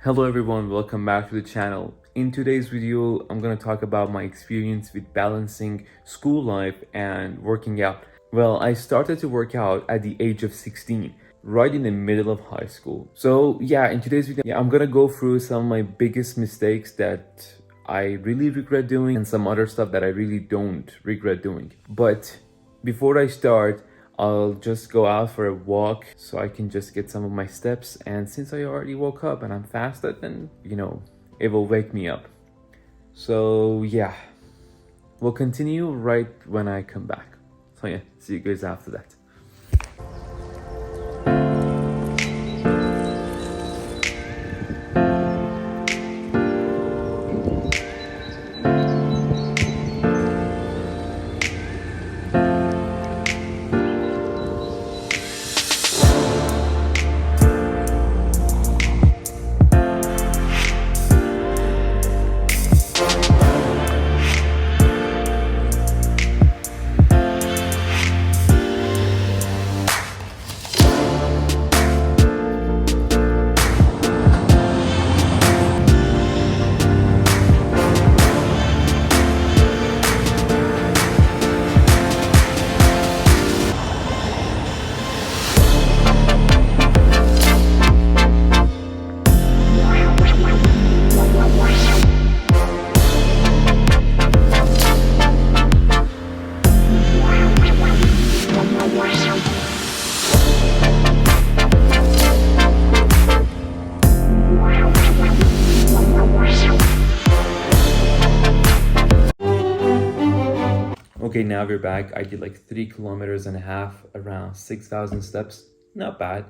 Hello everyone, welcome back to the channel. In today's video, I'm gonna talk about my experience with balancing school life and working out. Well, I started to work out at the age of 16, right in the middle of high school. So yeah, in today's video, I'm gonna go through some of my biggest mistakes that I really regret doing and some other stuff that I really don't regret doing. But before I start, I'll just go out for a walk so I can just get some of my steps. And since I already woke up and I'm fasted, then, it will wake me up. So yeah, we'll continue right when I come back. So yeah, see you guys after that. Okay, now we're back. I did like 3.5 kilometers, around 6,000 steps. Not bad.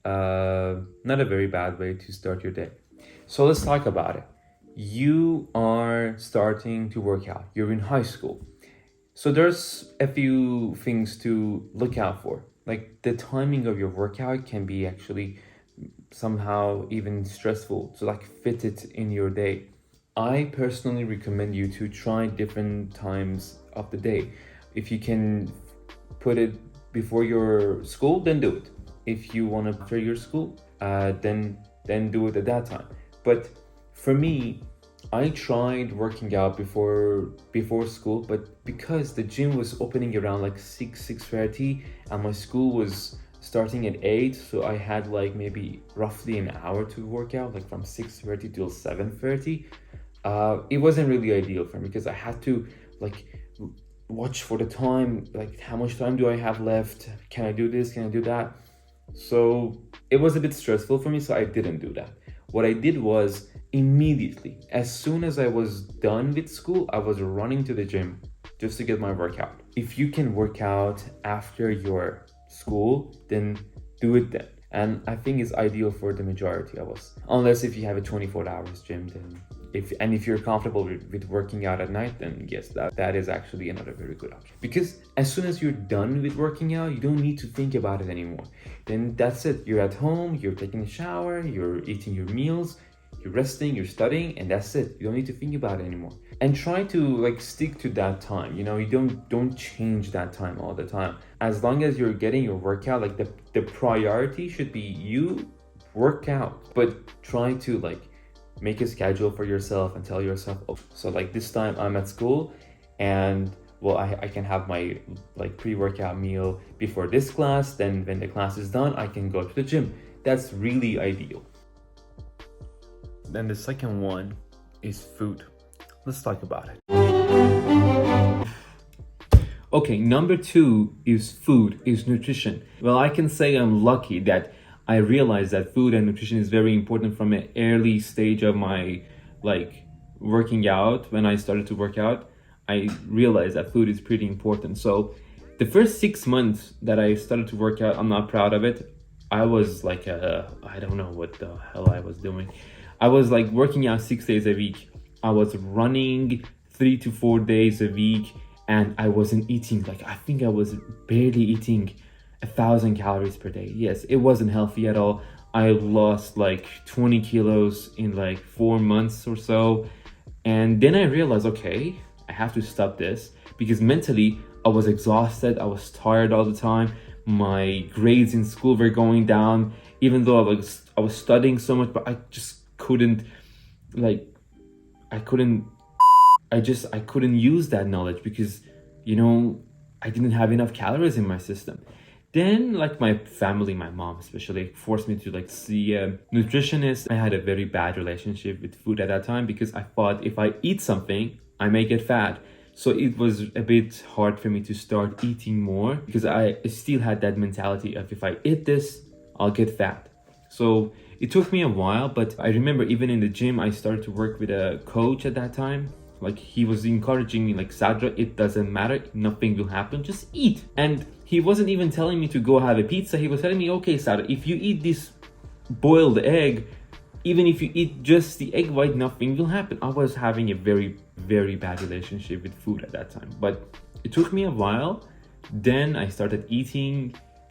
Not a very bad way to start your day. So let's talk about it. You are starting to work out. You're in high school. So there's a few things to look out for. Like the timing of your workout can be actually somehow even stressful. So like fit it in your day. I personally recommend you to try different times of the day. If you can put it before your school, then do it. If you want to after your school, then do it at that time. But for me, I tried working out before school, but because the gym was opening around like 6:30, and my school was starting at 8, so I had like maybe roughly an hour to work out, like from 6:30 till 7:30. It wasn't really ideal for me because I had to like watch for the time, like how much time do I have left? Can I do this? Can I do that? So it was a bit stressful for me, so I didn't do that. What I did was immediately, as soon as I was done with school, I was running to the gym just to get my workout. If you can work out after your school, then do it then. And I think it's ideal for the majority of us. Unless if you have a 24 hours gym, then if you're comfortable with working out at night, then yes, that is actually another very good option. Because as soon as you're done with working out, you don't need to think about it anymore. Then that's it. You're at home, you're taking a shower, you're eating your meals, you're resting, you're studying, and that's it. You don't need to think about it anymore. And try to like stick to that time. You don't change that time all the time. As long as you're getting your workout, like the priority should be you work out, but try to like make a schedule for yourself and tell yourself, oh, so like this time I'm at school, and well, I can have my like pre-workout meal before this class, then when the class is done, I can go to the gym. That's really ideal. Then the second one is food. Let's talk about it. Okay, number 2 is food, is nutrition. Well, I can say I'm lucky that I realized that food and nutrition is very important from an early stage of my like working out. When I started to work out, I realized that food is pretty important. So the first 6 months that I started to work out, I'm not proud of it. I was like, I don't know what the hell I was doing. I was like working out 6 days a week. I was running 3 to 4 days a week, and I wasn't eating. Like, I think I was barely eating 1,000 calories per day. Yes, it wasn't healthy at all. I lost like 20 kilos in like 4 months or so. And then I realized, okay, I have to stop this, because mentally I was exhausted. I was tired all the time. My grades in school were going down, even though I was studying so much, but I just couldn't like I couldn't I couldn't use that knowledge because, I didn't have enough calories in my system. Then like my family, my mom especially, forced me to like see a nutritionist. I had a very bad relationship with food at that time because I thought if I eat something, I may get fat. So it was a bit hard for me to start eating more because I still had that mentality of if I eat this, I'll get fat. So it took me a while, but I remember even in the gym, I started to work with a coach at that time. Like he was encouraging me like, Sadra, it doesn't matter, nothing will happen, just eat. And he wasn't even telling me to go have a pizza. He was telling me, okay, Sadra, if you eat this boiled egg, even if you eat just the egg white, nothing will happen. I was having a very, very bad relationship with food at that time, but it took me a while. Then I started eating.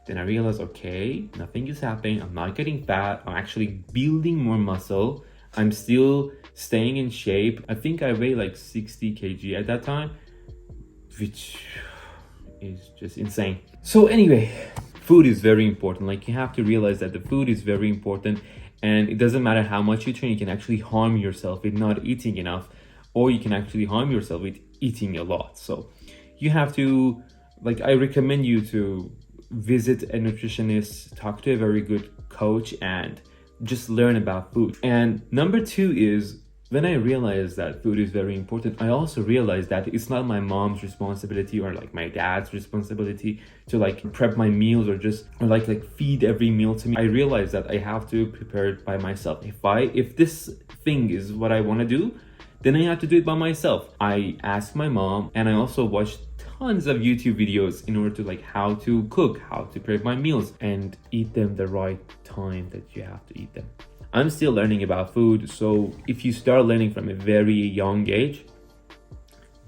Then I realized, okay, nothing is happening. I'm not getting fat. I'm actually building more muscle. I'm still staying in shape. I think I weighed like 60 kg at that time, which is just insane. So anyway, food is very important. Like you have to realize that the food is very important, and it doesn't matter how much you train, you can actually harm yourself with not eating enough, or you can actually harm yourself with eating a lot. So you have to, like, I recommend you to visit a nutritionist, talk to a very good coach, and just learn about food. And number two is, when I realized that food is very important, I also realized that it's not my mom's responsibility or like my dad's responsibility to like prep my meals or like feed every meal to me. I realized that I have to prepare it by myself. If this thing is what I want to do, then I have to do it by myself. I asked my mom, and I also watched tons of YouTube videos in order to like how to cook, how to prep my meals and eat them the right time that you have to eat them. I'm still learning about food, so if you start learning from a very young age,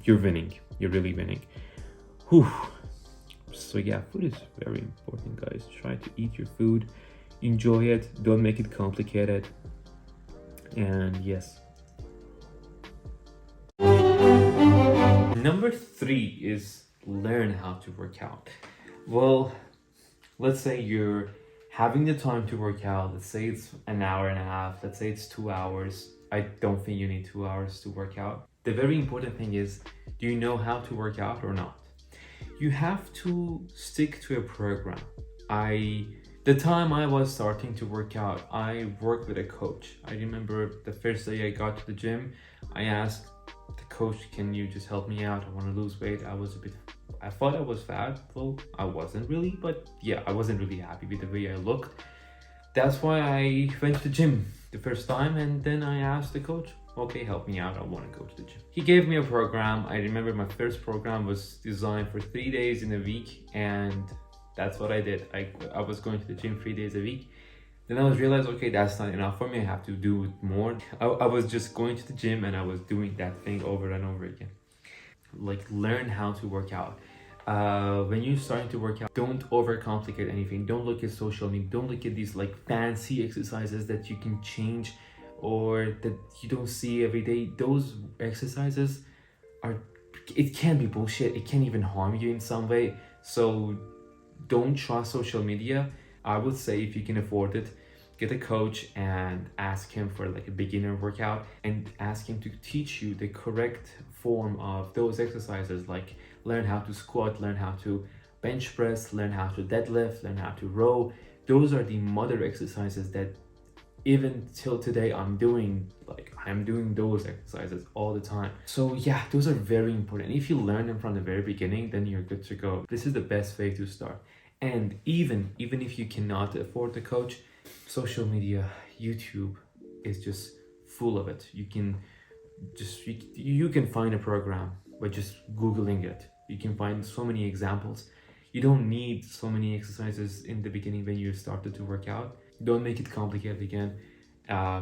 you're winning. You're really winning. Whew. So yeah, food is very important, guys. Try to eat your food, enjoy it, don't make it complicated. And yes. Number three is learn how to work out. Well, let's say you're having the time to work out. Let's say it's an hour and a half. Let's say it's 2 hours. I don't think you need 2 hours to work out. The very important thing is, do you know how to work out or not? You have to stick to a program. The time I was starting to work out, I worked with a coach. I remember the first day I got to the gym, I asked the coach, can you just help me out? I want to lose weight. I thought I was fat. Well, I wasn't really, but yeah, I wasn't really happy with the way I looked. That's why I went to the gym the first time, and then I asked the coach, okay, help me out, I want to go to the gym. He gave me a program. I remember my first program was designed for 3 days in a week, and that's what I did. I was going to the gym 3 days a week. Then I was realized, okay, that's not enough for me. I have to do it more. I was just going to the gym and I was doing that thing over and over again. Like, learn how to work out. When you're starting to work out, don't overcomplicate anything. Don't look at social media. Don't look at these like fancy exercises that you can change or that you don't see every day. Those exercises it can be bullshit. It can even harm you in some way. So don't trust social media. I would say if you can afford it, get a coach and ask him for like a beginner workout and ask him to teach you the correct form of those exercises. Like learn how to squat, learn how to bench press, learn how to deadlift, learn how to row. Those are the mother exercises that even till today I'm doing those exercises all the time. So yeah, those are very important. If you learn them from the very beginning, then you're good to go. This is the best way to start. And even if you cannot afford a coach, social media, YouTube is just full of it. You can find a program by just Googling it. You can find so many examples. You don't need so many exercises in the beginning when you started to work out. Don't make it complicated again.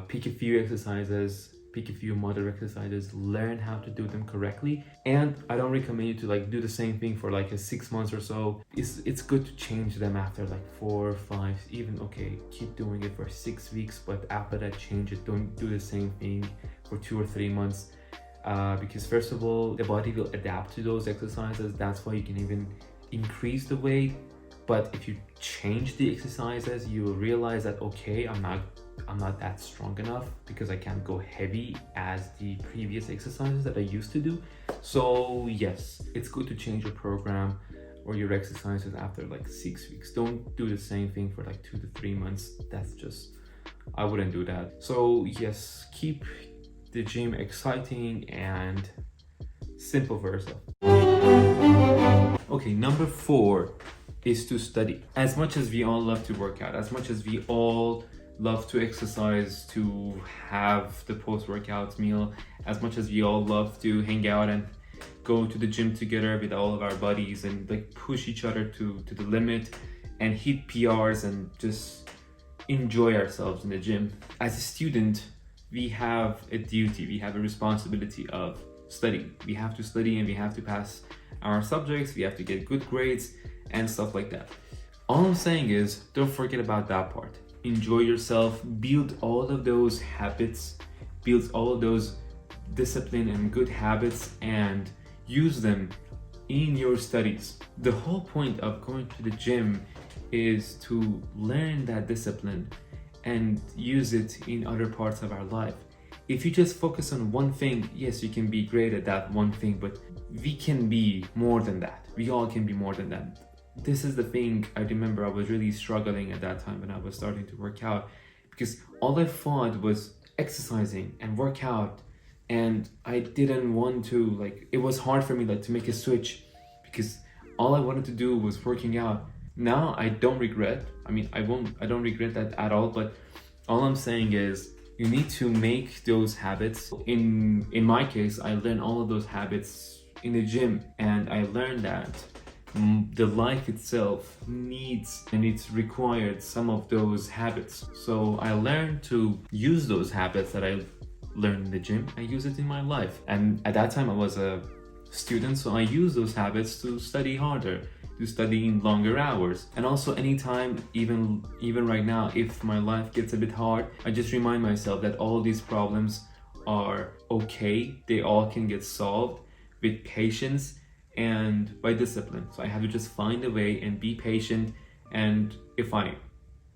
Pick a few exercises, pick a few mother exercises, learn how to do them correctly. And I don't recommend you to like do the same thing for like 6 months or so. It's good to change them after like 4 or 5, even okay, keep doing it for 6 weeks, but after that change it. Don't do the same thing for 2 or 3 months. Because first of all, the body will adapt to those exercises. That's why you can even increase the weight. But if you change the exercises, you will realize that okay, I'm I'm not that strong enough because I can't go heavy as the previous exercises that I used to do. So yes, it's good to change your program or your exercises after like 6 weeks. Don't do the same thing for like 2 to 3 months. That's just, I wouldn't do that. So yes, keep the gym exciting and simple for yourself. Okay, number 4 is to study. As much as we all love to work out, as much as we all love to exercise, to have the post-workout meal, as much as we all love to hang out and go to the gym together with all of our buddies and like push each other to the limit and hit PRs and just enjoy ourselves in the gym. As a student, we have a duty, we have a responsibility of studying. We have to study and we have to pass our subjects, we have to get good grades and stuff like that. All I'm saying is, don't forget about that part. Enjoy yourself, build all of those habits, build all of those discipline and good habits and use them in your studies. The whole point of going to the gym is to learn that discipline and use it in other parts of our life. If you just focus on one thing, yes, you can be great at that one thing, but we can be more than that. We all can be more than that. This is the thing. I remember I was really struggling at that time when I was starting to work out, because all I thought was exercising and work out, and I didn't want to, like, it was hard for me like to make a switch because all I wanted to do was working out. Now I don't regret. I mean, I don't regret that at all, but all I'm saying is you need to make those habits. In my case, I learned all of those habits in the gym, and I learned that the life itself needs and it's required some of those habits. So I learned to use those habits that I learned in the gym. I use it in my life. And at that time I was a student, so I use those habits to study harder, to study in longer hours. And also anytime, even right now, if my life gets a bit hard, I just remind myself that all these problems are okay. They all can get solved with patience and by discipline. So I have to just find a way and be patient, and if I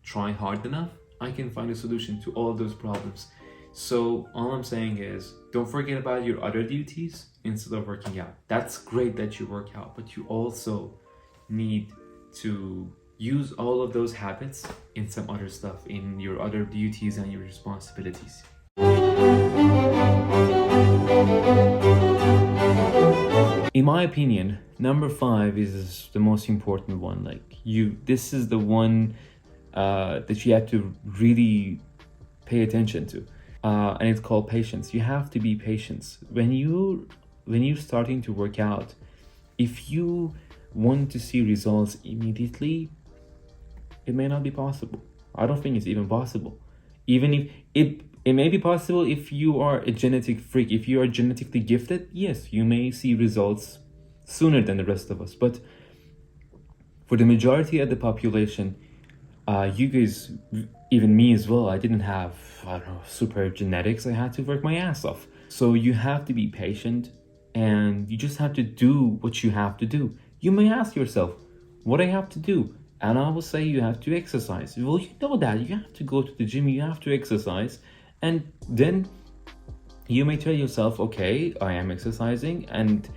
try hard enough, I can find a solution to all of those problems. So all I'm saying is, don't forget about your other duties instead of working out. That's great that you work out, but you also need to use all of those habits in some other stuff, in your other duties and your responsibilities. In my opinion, number 5 is the most important one. This is the one that you have to really pay attention to, and it's called patience. You have to be patient when you're starting to work out. If you want to see results immediately, it may not be possible. I don't think it's even possible. Even if it may be possible if you are a genetic freak, if you are genetically gifted, yes, you may see results sooner than the rest of us. But for the majority of the population, you guys, even me as well, I didn't have, super genetics. I had to work my ass off. So you have to be patient, and you just have to do what you have to do. You may ask yourself, what I have to do? And I will say you have to exercise. Well, you know that. You have to go to the gym, you have to exercise. And then you may tell yourself, okay, I am exercising, and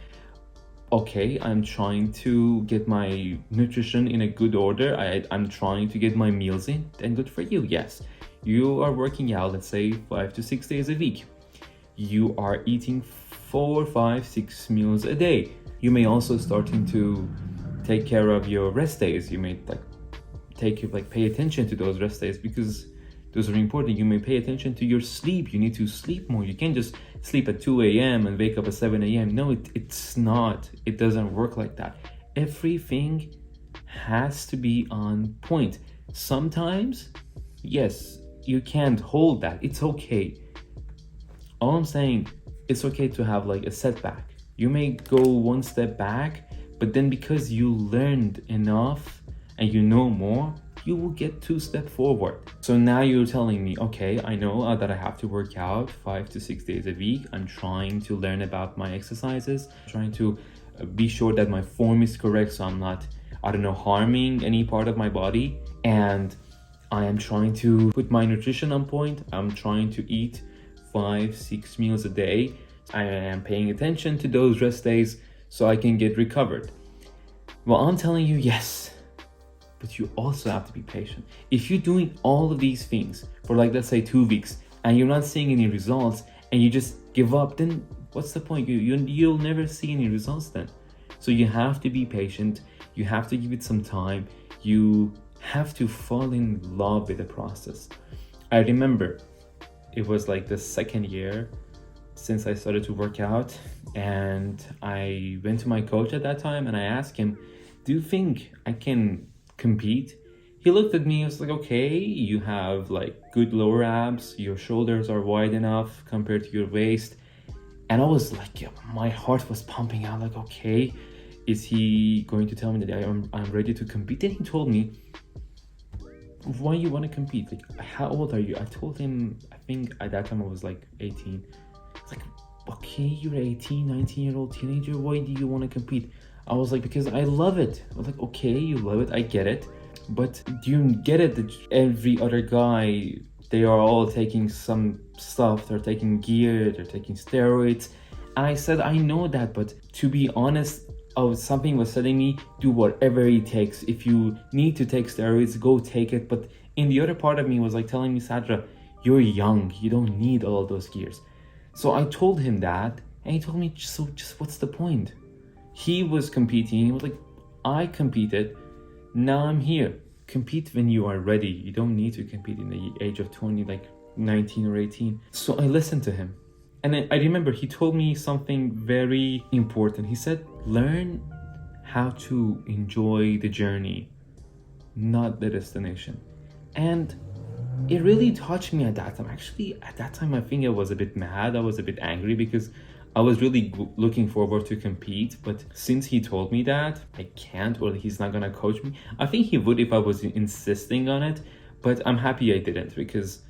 okay, I'm trying to get my nutrition in a good order. I'm trying to get my meals in, and good for you. Yes, you are working out, let's say 5 to 6 days a week. You are eating 4, 5, 6 meals a day. You may also starting to take care of your rest days. You may pay attention to those rest days, because those are important. You may pay attention to your sleep. You need to sleep more. You can't just sleep at 2 a.m. and wake up at 7 a.m. No, it's not. It doesn't work like that. Everything has to be on point. Sometimes, yes, you can't hold that. It's okay. All I'm saying, it's okay to have a setback. You may go one step back, but then because you learned enough and you know more, you will get 2 steps forward. So now you're telling me, okay, I know that I have to work out 5 to 6 days a week. I'm trying to learn about my exercises, trying to be sure that my form is correct, so I'm not, harming any part of my body. And I am trying to put my nutrition on point. I'm trying to eat 5-6 meals a day. I am paying attention to those rest days so I can get recovered. Well, I'm telling you, yes, but you also have to be patient. If you're doing all of these things for like, let's say 2 weeks, and you're not seeing any results and you just give up, then what's the point? You'll never see any results then. So you have to be patient. You have to give it some time. You have to fall in love with the process. I remember it was like the second year since I started to work out, and I went to my coach at that time and I asked him, do you think I can compete? He looked at me and was like, okay, you have like good lower abs, your shoulders are wide enough compared to your waist. And I was like, yeah, my heart was pumping out, like, okay, is he going to tell me that I'm ready to compete? Then he told me, why you want to compete? Like, how old are you? I told him, I think at that time I was like 18. It's like, okay, you're 18, 19-year-old teenager. Why do you want to compete? I was like, because I love it. I was like, okay, you love it. I get it. But do you get it that every other guy, they are all taking some stuff. They're taking gear, they're taking steroids. And I said, I know that, but to be honest, something was telling me, do whatever it takes. If you need to take steroids, go take it. But in the other part of me was like telling me, Sadra, you're young. You don't need all those gears. So I told him that, and he told me, so just what's the point? He was competing. He was like, I competed. Now I'm here. Compete when you are ready. You don't need to compete in the age of 20, like 19 or 18. So I listened to him. And I remember he told me something very important. He said, learn how to enjoy the journey, not the destination. And it really touched me at that time. Actually, at that time, I think I was a bit mad. I was a bit angry because I was really looking forward to compete. But since he told me that I can't, or he's not gonna coach me, I think he would if I was insisting on it. But I'm happy I didn't, because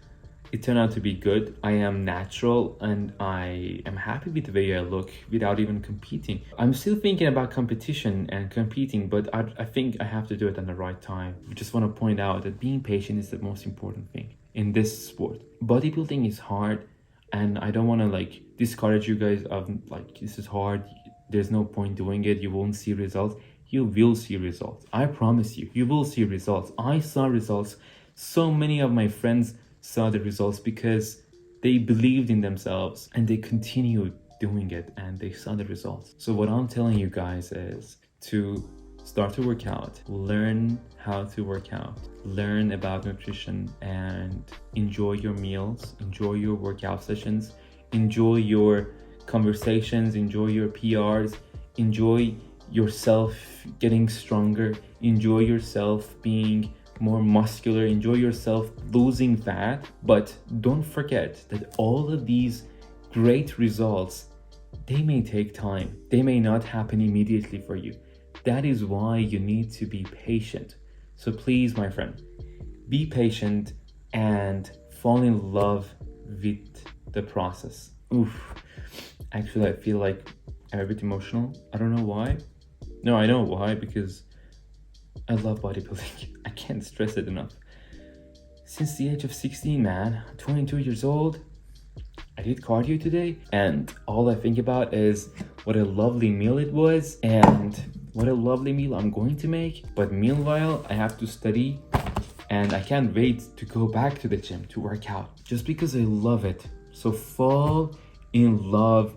it turned out to be good. I am natural and I am happy with the way I look without even competing. I'm still thinking about competition and competing, but I think I have to do it at the right time. I just want to point out that being patient is the most important thing in this sport. Bodybuilding is hard, and I don't want to like discourage you guys of like, this is hard, there's no point doing it, you won't see results. You will see results. I promise you, you will see results. I saw results. So many of my friends saw the results because they believed in themselves and they continued doing it and they saw the results. So what I'm telling you guys is to start to work out, learn how to work out, learn about nutrition, and enjoy your meals, enjoy your workout sessions, enjoy your conversations, enjoy your PRs, enjoy yourself getting stronger, enjoy yourself being more muscular, enjoy yourself losing fat. But don't forget that all of these great results, they may take time. They may not happen immediately for you. That is why you need to be patient. So please, my friend, be patient and fall in love with the process. Oof. Actually, I feel like I'm a bit emotional. I don't know why. No, I know why, because I love bodybuilding. I can't stress it enough. Since the age of 16, man, 22 years old, I did cardio today, and all I think about is what a lovely meal it was and what a lovely meal I'm going to make. But meanwhile, I have to study, and I can't wait to go back to the gym to work out just because I love it. So fall in love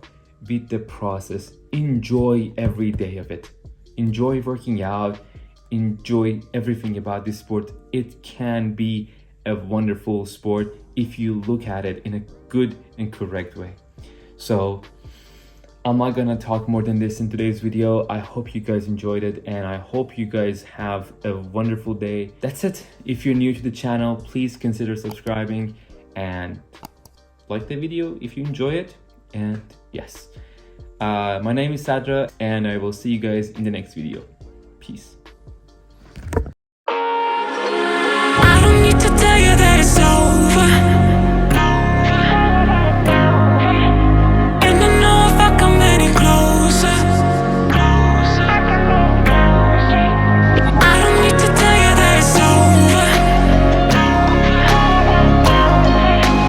with the process. Enjoy every day of it. Enjoy working out. Enjoy everything about this sport. It can be a wonderful sport if you look at it in a good and correct way. So I'm not gonna talk more than this in today's video. I hope you guys enjoyed it, and I hope you guys have a wonderful day. That's it. If you're new to the channel, please consider subscribing and like the video if you enjoy it. And yes, my name is Sadra, and I will see you guys in the next video. Peace.